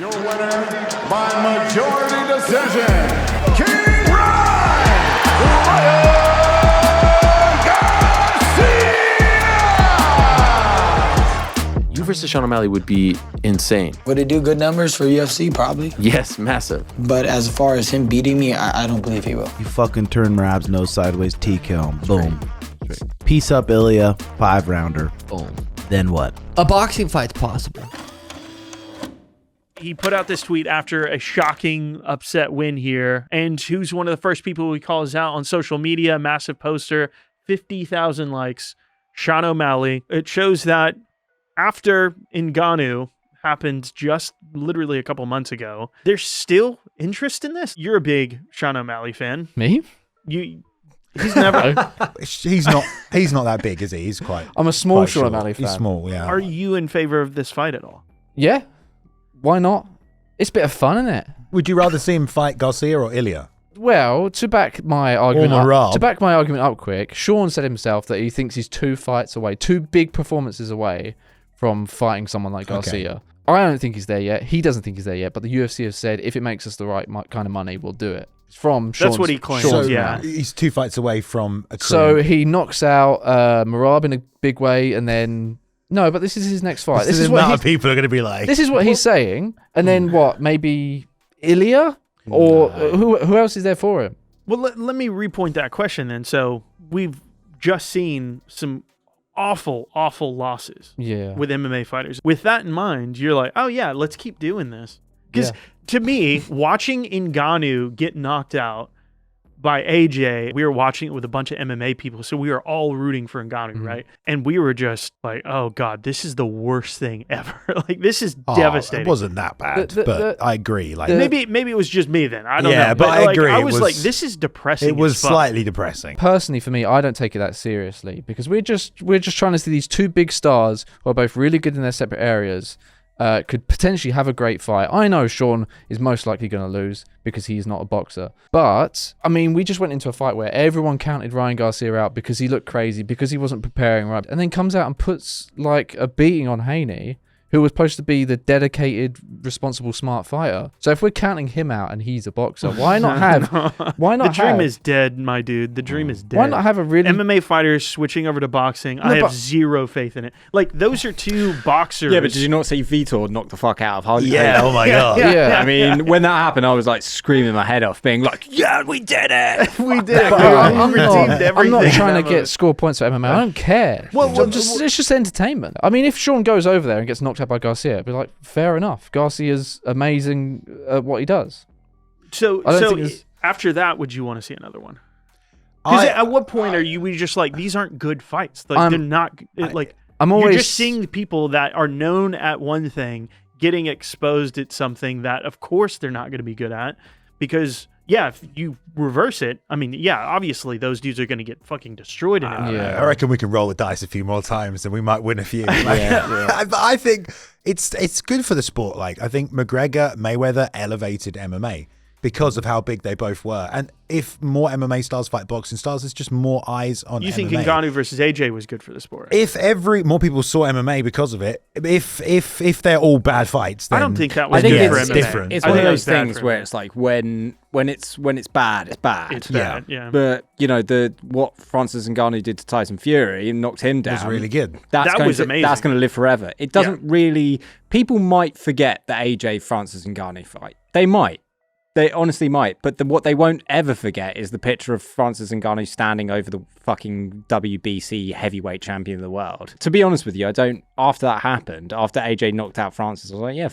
Your winner by majority decision, King Ryan Garcia! You versus Sean O'Malley would be insane. Would it do good numbers for UFC? Probably. Yes, massive. But as far as him beating me, I don't believe he will. You fucking turn Rab's nose sideways, T-kill him. Boom. Piece up Ilya, 5-rounder. Boom. Then what? A boxing fight's possible. He put out this tweet after a shocking upset win here. And who's one of the first people he calls out on social media? Massive poster, 50,000 likes. Sean O'Malley. It shows that after Ngannou happened just literally a couple months ago, there's still interest in this. You're a big Sean O'Malley fan. Me? He's never. He's not that big, is he? He's quite. I'm a small quite Sean short. O'Malley fan. He's small, yeah. Are you in favor of this fight at all? Yeah. Why not? It's a bit of fun, isn't it? Would you rather see him fight Garcia or Ilya? Well, to back my argument Merab. up quick, Sean said himself that he thinks he's 2 fights away, 2 big performances away from fighting someone like Garcia. Okay. I don't think he's there yet. He doesn't think he's there yet, but the UFC have said if it makes us the right kind of money, we'll do it. From Sean's, that's what he claims. So, yeah, he's 2 fights away from a career. So he knocks out Merab in a big way, and then no, but this is his next fight. This is what people are going to be like. This is what he's saying, and then what? Maybe Ilya or who else is there for him? Well, let me repoint that question then. So we've just seen some awful losses with MMA fighters. With that in mind, you're like, oh yeah, let's keep doing this. Because to me, watching Ngannou get knocked out by AJ, we were watching it with a bunch of MMA people, so we were all rooting for Ngannou, right? And we were just like, oh God, this is the worst thing ever. Like, this is devastating. It wasn't that bad, but I agree. Like maybe it was just me then. I don't know. Yeah, but I agree. I was like, this is depressing. It was slightly depressing. Personally, for me, I don't take it that seriously because we're just trying to see these 2 big stars who are both really good in their separate areas. Could potentially have a great fight. I know Sean is most likely going to lose because he's not a boxer. But, I mean, we just went into a fight where everyone counted Ryan Garcia out because he looked crazy, because he wasn't preparing right, and then comes out and puts, like, a beating on Haney, who was supposed to be the dedicated, responsible, smart fighter. So if we're counting him out and he's a boxer, why not have... The dream is dead, my dude. The dream is dead. Why not have a really... MMA fighters switching over to boxing? I have zero faith in it. Like, those are 2 boxers. Yeah, but did you not see Vitor knock the fuck out of Hardy? Yeah, oh my God. Yeah. I mean, when that happened, I was like screaming my head off, being like, yeah, we did it. We did it. I'm not trying to get score points for MMA. I don't care. It's just entertainment. I mean, if Sean goes over there and gets knocked out by Garcia, it'd be like, fair enough. Garcia's amazing at what he does. So after that, would you want to see another one? Because at what point are we just like, these aren't good fights? Like, they're not like. You're just seeing the people that are known at one thing getting exposed at something that, of course, they're not going to be good at. Because if you reverse it, I mean, obviously those dudes are going to get fucking destroyed in it. I reckon we can roll the dice a few more times and we might win a few. But I think it's good for the sport. Like, I think McGregor, Mayweather elevated MMA because of how big they both were. And if more MMA stars fight boxing stars, there's just more eyes on MMA. You think Ngannou versus AJ was good for the sport? If more people saw MMA because of it, if they're all bad fights, then I don't think that was good for MMA. Different. It's one of those things where it's like when it's bad, it's bad. It's bad, yeah. But you know what Francis Ngannou did to Tyson Fury and knocked him down was really good. That was amazing. That's going to live forever. It doesn't really. People might forget the AJ Francis Ngannou fight. They might. They honestly might, but what they won't ever forget is the picture of Francis Ngannou standing over the fucking WBC heavyweight champion of the world. To be honest with you, after that happened, after AJ knocked out Francis, I was like, yeah,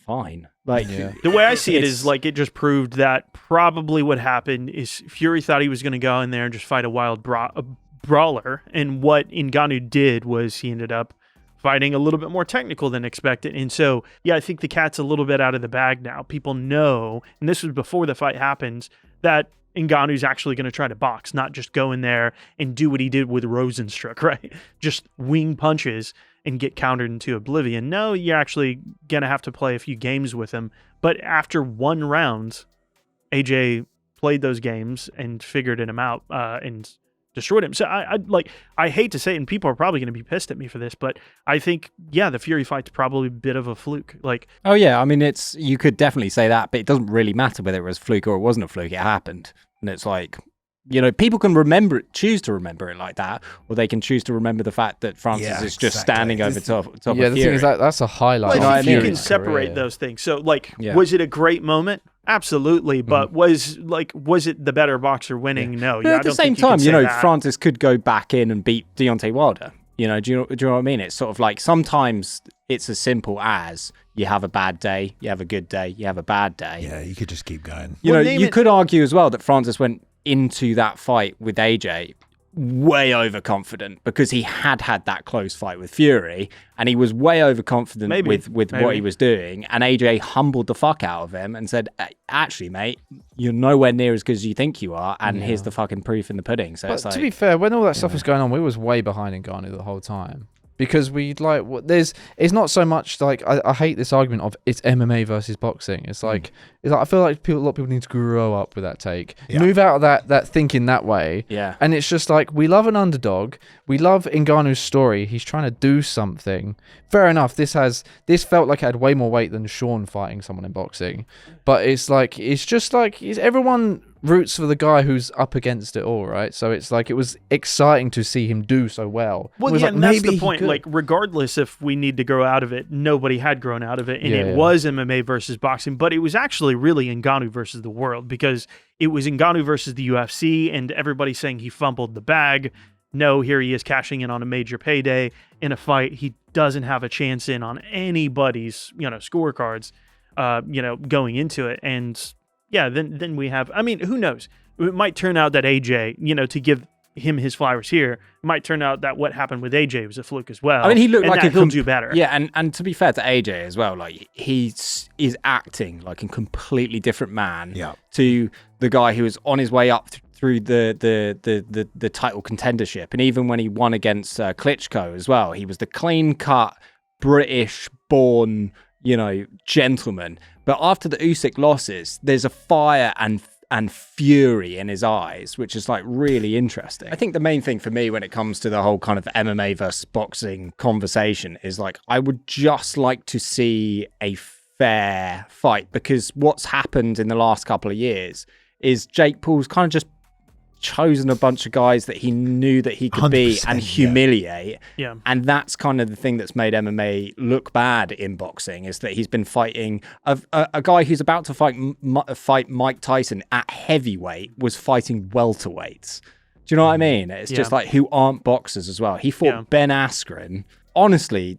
fine. Like, the way I see it is like, it just proved that probably what happened is Fury thought he was going to go in there and just fight a wild brawler, and what Ngannou did was he ended up fighting a little bit more technical than expected. And so, I think the cat's a little bit out of the bag now. People know, and this was before the fight happens, that Ngannou's actually going to try to box, not just go in there and do what he did with Rosenstruck, right? Just wing punches and get countered into oblivion. No, you're actually going to have to play a few games with him. But after 1 round, AJ played those games and figured him out and destroyed him. So I hate to say it, and people are probably going to be pissed at me for this, but I think, the Fury fight's probably a bit of a fluke. Like, oh yeah, I mean, you could definitely say that, but it doesn't really matter whether it was a fluke or it wasn't a fluke. It happened, and it's like, people can choose to remember it like that, or they can choose to remember the fact that Francis is just standing over top of Yeah, the Fury. thing is that's a highlight. Well, of you can Fury's separate career. those things. So, was it a great moment? Absolutely, but was it the better boxer winning? No. But I at the don't same think you can time, say that. Francis could go back in and beat Deontay Wilder. Do you know what I mean? It's sort of like sometimes it's as simple as you have a bad day, you have a good day, you have a bad day. Yeah, you could just keep going. You could argue as well that Francis went into that fight with AJ way overconfident because he had that close fight with Fury, and he was way overconfident with what he was doing, and AJ humbled the fuck out of him and said, actually, mate, you're nowhere near as good as you think you are, and here's the fucking proof in the pudding. So But it's like, to be fair, when all that stuff was going on, we was way behind Ngannou the whole time. Because it's not so much like I hate this argument of it's MMA versus boxing. It's like I feel like a lot of people need to grow up with that take, move out of that thinking that way. Yeah. And it's just like we love an underdog, we love Ngannou's story. He's trying to do something. Fair enough. This felt like it had way more weight than Sean fighting someone in boxing, but everyone roots for the guy who's up against it all, right? So it's like it was exciting to see him do so well. Well, and that's the point. Like, regardless if we need to grow out of it, nobody had grown out of it, and it was MMA versus boxing, but it was actually really Ngannou versus the world, because it was Ngannou versus the UFC, and everybody's saying he fumbled the bag. No, here he is cashing in on a major payday in a fight he doesn't have a chance in on anybody's, scorecards, going into it. And then we have, I mean, who knows? It might turn out that AJ, to give him his flowers here, it might turn out that what happened with AJ was a fluke as well. I mean, he looked like he'll do better. Yeah, and to be fair to AJ as well, like he's acting like a completely different man to the guy who was on his way up through the title contendership, and even when he won against Klitschko as well, he was the clean-cut British-born, gentleman. But after the Usyk losses, there's a fire and fury in his eyes, which is like really interesting. I think the main thing for me when it comes to the whole kind of MMA versus boxing conversation is like, I would just like to see a fair fight, because what's happened in the last couple of years is Jake Paul's kind of just chosen a bunch of guys that he knew that he could beat and humiliate. Yeah. And that's kind of the thing that's made MMA look bad in boxing, is that he's been fighting a guy who's about to fight Mike Tyson at heavyweight was fighting welterweights. Do you know what I mean? It's just like, who aren't boxers as well. He fought Ben Askren. Honestly,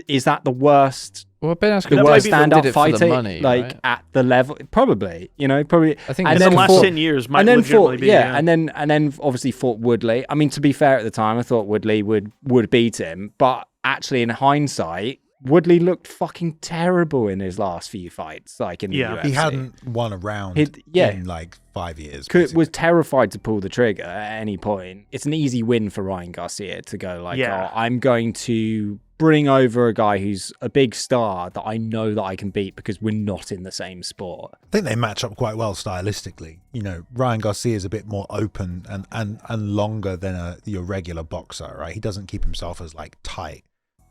is that the worst? Well, Ben Askren, The worst stand-up did it for fighter, the money, like right? at the level, probably. Probably. I think and in then the last fought- 10 years might and then legitimately fought, be. yeah, and then obviously fought Woodley. I mean, to be fair, at the time, I thought Woodley would beat him, but actually, in hindsight, Woodley looked fucking terrible in his last few fights, like in the UFC. He hadn't won a round in like 5 years. Was terrified to pull the trigger at any point. It's an easy win for Ryan Garcia to go like, oh, I'm going to bring over a guy who's a big star that I know that I can beat because we're not in the same sport. I think they match up quite well stylistically. Ryan Garcia is a bit more open and longer than your regular boxer, right? He doesn't keep himself as like tight.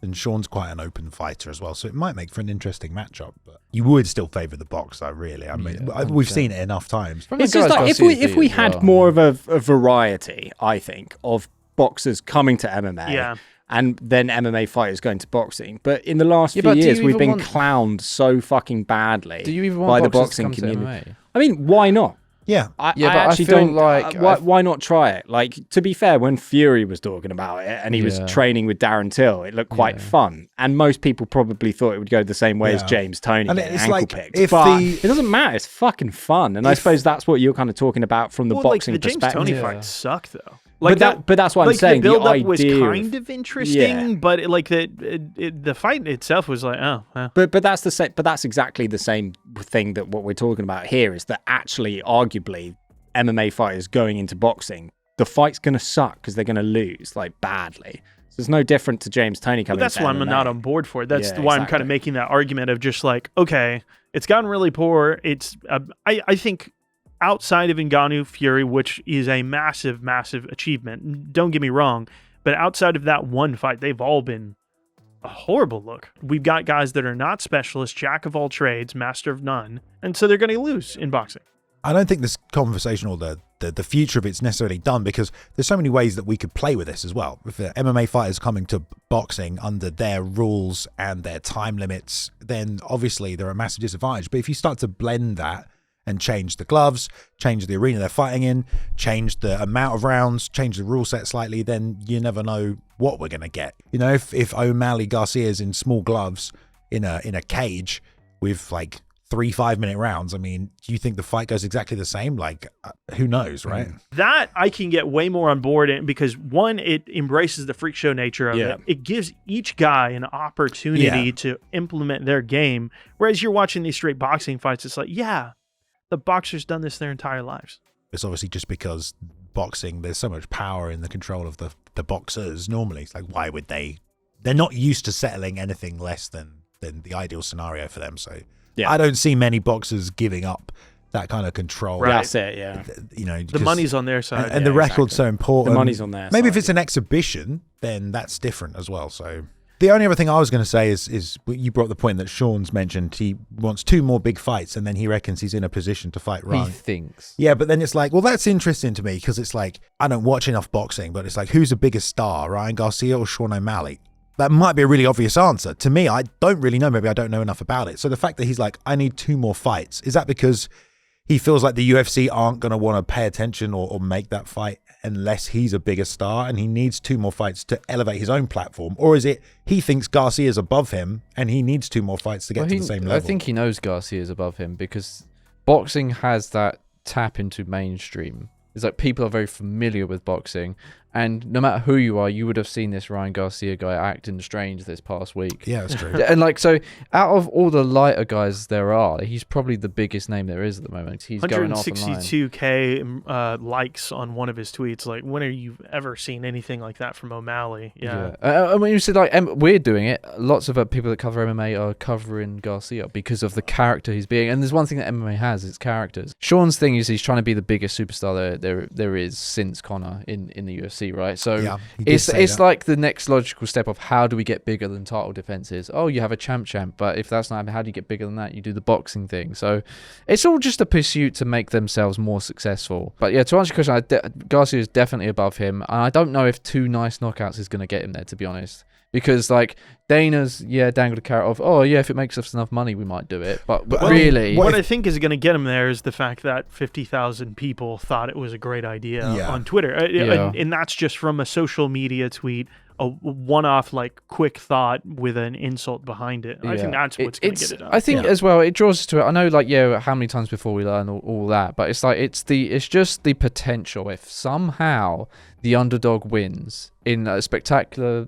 And Sean's quite an open fighter as well, so it might make for an interesting matchup. But you would still favour the boxer, really. I mean, we've seen it enough times. It's just like if we had more of a variety, I think, of boxers coming to MMA, and then MMA fighters going to boxing. But in the last few years, we've been clowned so fucking badly by the boxing community. I mean, why not? Yeah. I actually don't like. Why not try it? Like, to be fair, when Fury was talking about it and he was training with Darren Till, it looked quite fun. And most people probably thought it would go the same way as James Toney and getting it's ankle like, picked. if But the- it doesn't matter. It's fucking fun. And I suppose that's what you're kind of talking about from the boxing the James perspective. Tony fights suck though. But that's what I'm saying. The build-up idea was kind of interesting, but the fight itself was like, oh. Well. But that's the same. But that's exactly the same thing that what we're talking about here is that actually, arguably, MMA fighters going into boxing, the fight's going to suck because they're going to lose like badly. So it's no different to James Toney coming. That's into why I'm MMA. not on board for it. That's why I'm kind of making that argument of just like, okay, it's gotten really poor. It's I think outside of Ngannou Fury, which is a massive, massive achievement. Don't get me wrong, but outside of that one fight, they've all been a horrible look. We've got guys that are not specialists, jack of all trades, master of none, and so they're going to lose in boxing. I don't think this conversation or the future of it's necessarily done, because there's so many ways that we could play with this as well. If the MMA fighters coming to boxing under their rules and their time limits, then obviously they're a massive disadvantage. But if you start to blend that and change the gloves, change the arena they're fighting in, change the amount of rounds, change the rule set slightly, then you never know what we're going to get. You know, if O'Malley Garcia's in small gloves in a cage with like 3 5-minute rounds, I mean, do you think the fight goes exactly the same? Like, who knows, right? That I can get way more on board in, because one, it embraces the freak show nature of it. It gives each guy an opportunity to implement their game. Whereas you're watching these straight boxing fights, it's like, yeah, the boxer's done this their entire lives. It's obviously just because boxing, there's so much power in the control of the boxers normally. It's like, why would they? They're not used to settling anything less than the ideal scenario for them. So I don't see many boxers giving up that kind of control. Right. That's it, yeah. You know, the money's on their side. And the record's so important. The money's on their Maybe side. if it's an exhibition, then that's different as well. So the only other thing I was going to say is you brought the point that Sean's mentioned. He wants 2 more big fights, and then he reckons he's in a position to fight Ryan. He thinks. Yeah, but then it's like, well, that's interesting to me, because it's like, I don't watch enough boxing, but it's like, who's the biggest star, Ryan Garcia or Sean O'Malley? That might be a really obvious answer. To me, I don't really know. Maybe I don't know enough about it. So the fact that he's like, I need 2 more fights, is that because he feels like the UFC aren't going to want to pay attention or make that fight unless he's a bigger star, and he needs 2 more fights to elevate his own platform? Or is it he thinks Garcia's above him and he needs 2 more fights to get to the same level? I think he knows Garcia's above him, because boxing has that tap into mainstream. It's like people are very familiar with boxing, and no matter who you are, you would have seen this Ryan Garcia guy acting strange this past week. Yeah, that's true. And like, so out of all the lighter guys there are, he's probably the biggest name there is at the moment. He's going off online. 162K likes on one of his tweets. Like, when have you ever seen anything like that from O'Malley? Yeah. I mean, you said like we're doing it. Lots of people that cover MMA are covering Garcia because of the character he's being. And there's one thing that MMA has, it's characters. Sean's thing is he's trying to be the biggest superstar there is since Conor in the UFC. Right, so it's like the next logical step of how do we get bigger than title defenses? Oh, you have a champ, but if that's not happening, how do you get bigger than that? You do the boxing thing. So it's all just a pursuit to make themselves more successful. But yeah, to answer your question, Garcia is definitely above him, and I don't know if 2 nice knockouts is going to get him there, to be honest. Because like Dana's dangled a carrot of, oh yeah, if it makes us enough money we might do it, but really what I think is going to get him there is the fact that 50,000 people thought it was a great idea on Twitter, and that's just from a social media tweet, a one-off like quick thought with an insult behind it. I think that's what's going to get it done. I think as well it draws us to it. I know like how many times before we learn all that, but it's like it's just the potential if somehow the underdog wins in a spectacular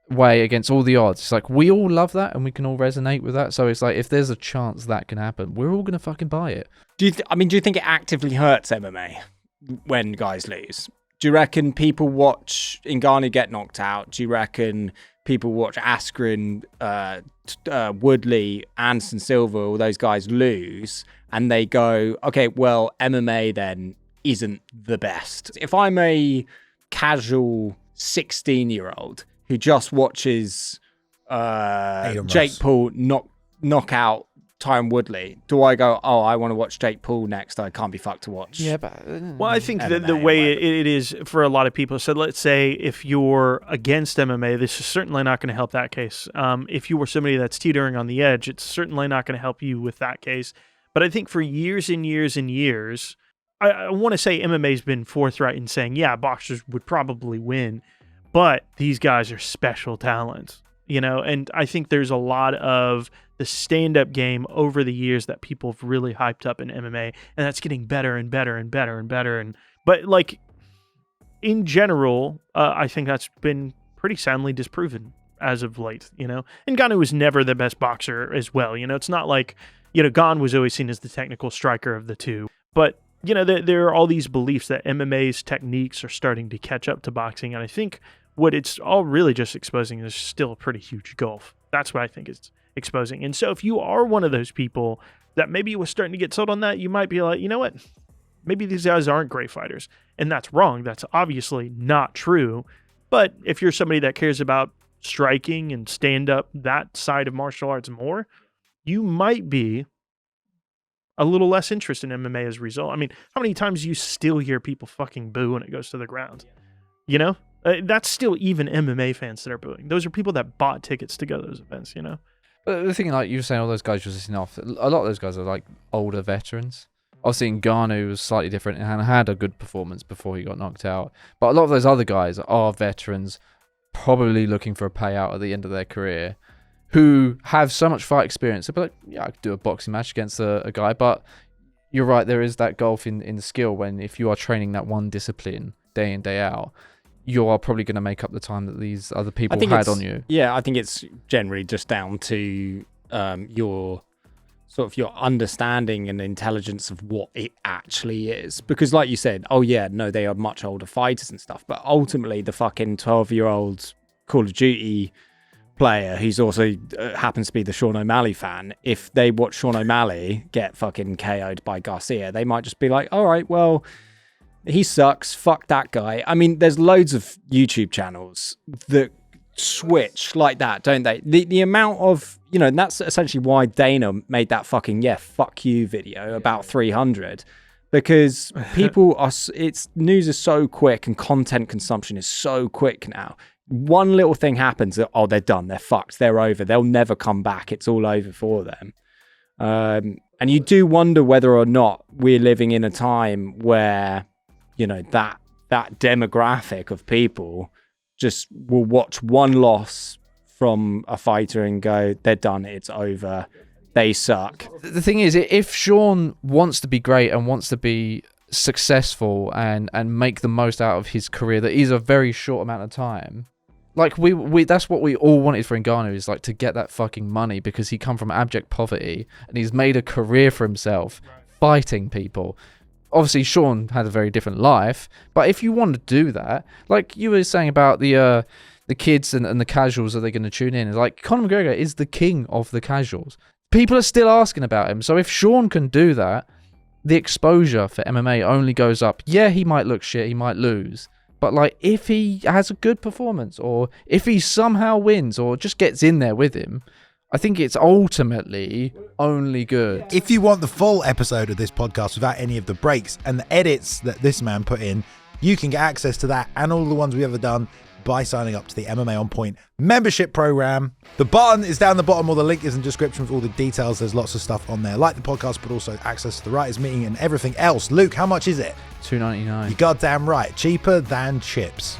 way against all the odds. It's like we all love that and we can all resonate with that. So it's like if there's a chance that can happen, we're all gonna fucking buy it. Do you think it actively hurts MMA when guys lose? Do you reckon people watch Ngannou get knocked out? Do you reckon people watch Askren, Woodley, Anderson Silva, all those guys lose, and they go, okay, well, MMA then isn't the best? If I'm a casual 16-year-old who just watches Jake Paul knock out Tyron Woodley, do I go, oh, I want to watch Jake Paul next? I can't be fucked to watch. Yeah, but well, I think that the way it is for a lot of people. So let's say if you're against MMA, this is certainly not going to help that case. If you were somebody that's teetering on the edge, it's certainly not going to help you with that case. But I think for years and years and years, I want to say MMA's been forthright in saying, yeah, boxers would probably win, but these guys are special talents, you know? And I think there's a lot of the stand-up game over the years that people have really hyped up in MMA, and that's getting better and better and better and better. But like in general, I think that's been pretty soundly disproven as of late, you know? And Ngannou was never the best boxer as well. You know, it's not like, you know, Gane was always seen as the technical striker of the two, but you know, there are all these beliefs that MMA's techniques are starting to catch up to boxing. And I think what it's all really just exposing is still a pretty huge gulf. That's what I think it's exposing. And so if you are one of those people that maybe was starting to get sold on that, you might be like, you know what? maybe these guys aren't great fighters. And that's wrong. That's obviously not true. But if you're somebody that cares about striking and stand up that side of martial arts more, you might be a little less interested in MMA as a result. I mean, how many times do you still hear people fucking boo when it goes to the ground? You know? That's still even MMA fans that are booing. Those are people that bought tickets to go to those events, you know? But the thing, like you were saying, all those guys you're listening off, a lot of those guys are like older veterans. Obviously, Ngannou was slightly different and had a good performance before he got knocked out. But a lot of those other guys are veterans, probably looking for a payout at the end of their career, who have so much fight experience. They'll be like, yeah, I could do a boxing match against a guy. But you're right, there is that gulf in skill when if you are training that one discipline day in, day out, you are probably going to make up the time that these other people had on you. Yeah, I think it's generally just down to your sort of your understanding and intelligence of what it actually is. Because like you said, oh yeah, no, they are much older fighters and stuff. But ultimately, the fucking 12-year-old Call of Duty player who's also happens to be the Sean O'Malley fan, if they watch Sean O'Malley get fucking KO'd by Garcia, they might just be like, all right, well, he sucks, fuck that guy. I mean, there's loads of YouTube channels that switch like that, don't they? The amount of, you know, and that's essentially why Dana made that fucking fuck you video about 300, because people are, it's news is so quick and content consumption is so quick now. One little thing happens, oh, they're done, they're fucked, they're over, they'll never come back, it's all over for them. And you do wonder whether or not we're living in a time where, you know, that demographic of people just will watch one loss from a fighter and go, they're done, it's over, they suck. The thing is, if Sean wants to be great and wants to be successful and make the most out of his career, that is a very short amount of time. Like we that's what we all wanted for Ngannou, is like to get that fucking money, because he come from abject poverty and he's made a career for himself fighting people. Obviously, Sean had a very different life, but if you want to do that, like you were saying about the kids and the casuals, are they going to tune in? Like, Conor McGregor is the king of the casuals. People are still asking about him. So if Sean can do that, the exposure for MMA only goes up. Yeah, he might look shit, he might lose. But like, if he has a good performance, or if he somehow wins, or just gets in there with him, I think it's ultimately only good. If you want the full episode of this podcast without any of the breaks and the edits that this man put in, you can get access to that and all the ones we've ever done by signing up to the MMA On Point membership program. The button is down the bottom, or the link is in the description with all the details. There's lots of stuff on there, like the podcast, but also access to the writers' meeting and everything else. Luke, how much is it? $2.99. You're goddamn right. Cheaper than chips.